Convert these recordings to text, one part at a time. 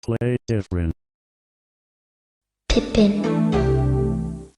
Play different. Pippin.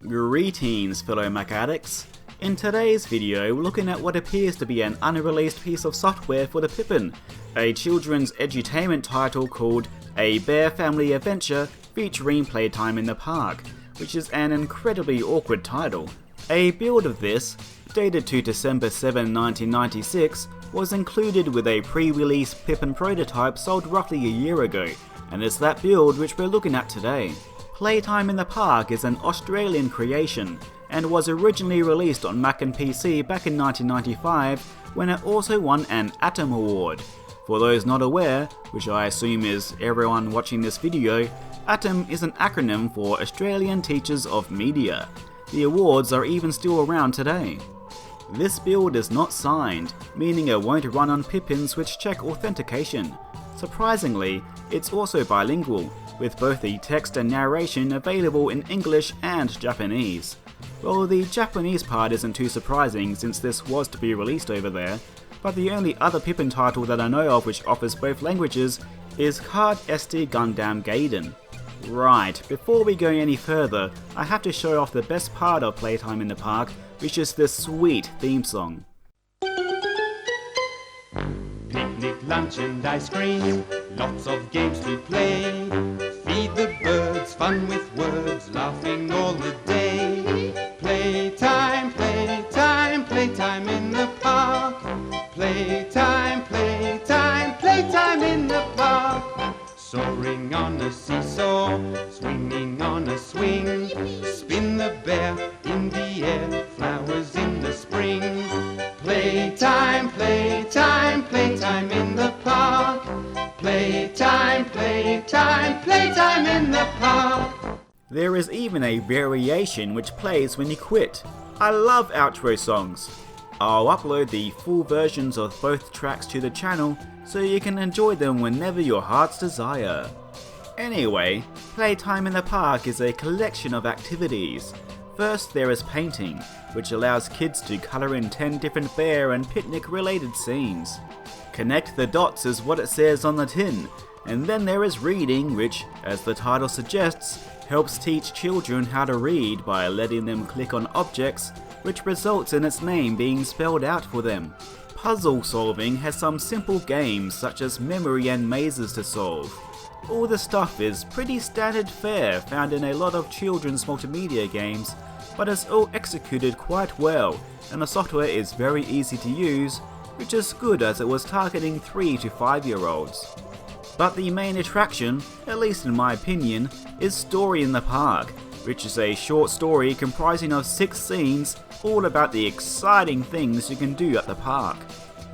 Greetings, fellow Mac addicts. In today's video, we're looking at what appears to be an unreleased piece of software for the Pippin, a children's edutainment title called A Bear Family Adventure featuring Playtime in the Park, which is an incredibly awkward title. A build of this, dated to December 7, 1996, was included with a pre-release Pippin prototype sold roughly a year ago, and it's that build which we're looking at today. Playtime in the Park is an Australian creation, and was originally released on Mac and PC back in 1995 when it also won an Atom Award. For those not aware, which I assume is everyone watching this video, Atom is an acronym for Australian Teachers of Media. The awards are even still around today. This build is not signed, meaning it won't run on Pippin switch check authentication. Surprisingly, it's also bilingual, with both the text and narration available in English and Japanese. Well, the Japanese part isn't too surprising since this was to be released over there, but the only other Pippin title that I know of which offers both languages is Card ST Gundam Gaiden. Right, before we go any further, I have to show off the best part of Playtime in the Park, which is this sweet theme song. Picnic, lunch and ice cream, lots of games to play. Feed the birds, fun with words, laughing all the day. Playtime, playtime, playtime in the park. Playtime, playtime, playtime in the park. Soaring on a seesaw, swinging on a swing. Spin the bear in the air, flowers in the spring. Playtime, playtime, playtime in the park. Playtime, playtime, playtime in the park. There is even a variation which plays when you quit. I love outro songs. I'll upload the full versions of both tracks to the channel so you can enjoy them whenever your heart's desire. Anyway, Playtime in the Park is a collection of activities. First there is painting, which allows kids to colour in 10 different bear and picnic related scenes. Connect the dots is what it says on the tin, and then there is reading, which, as the title suggests, helps teach children how to read by letting them click on objects, which results in its name being spelled out for them. Puzzle solving has some simple games such as memory and mazes to solve. All the stuff is pretty standard fare found in a lot of children's multimedia games, but it's all executed quite well, and the software is very easy to use, which is good as it was targeting 3 to 5-year-olds. But the main attraction, at least in my opinion, is Story in the Park, which is a short story comprising of 6 scenes all about the exciting things you can do at the park.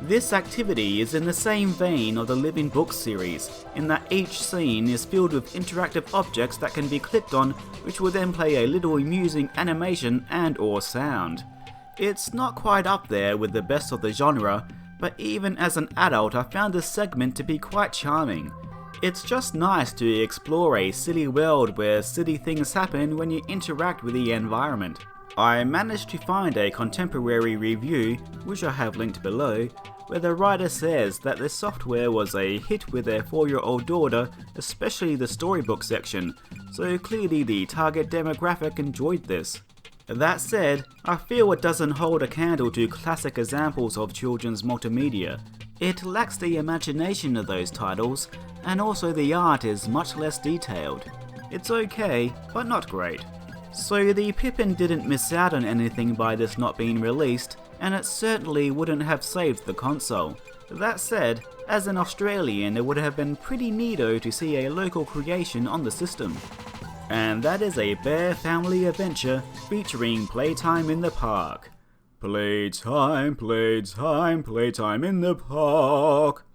This activity is in the same vein of the Living Books series, in that each scene is filled with interactive objects that can be clicked on, which will then play a little amusing animation and or sound. It's not quite up there with the best of the genre, but even as an adult I found this segment to be quite charming. It's just nice to explore a silly world where silly things happen when you interact with the environment. I managed to find a contemporary review, which I have linked below, where the writer says that this software was a hit with their 4-year-old daughter, especially the storybook section, so clearly the target demographic enjoyed this. That said, I feel it doesn't hold a candle to classic examples of children's multimedia. It lacks the imagination of those titles, and also the art is much less detailed. It's okay, but not great. So the Pippin didn't miss out on anything by this not being released, and it certainly wouldn't have saved the console. That said, as an Australian it would have been pretty neato to see a local creation on the system. And that is A Bear Family Adventure featuring Playtime in the Park. Playtime, playtime, playtime in the park.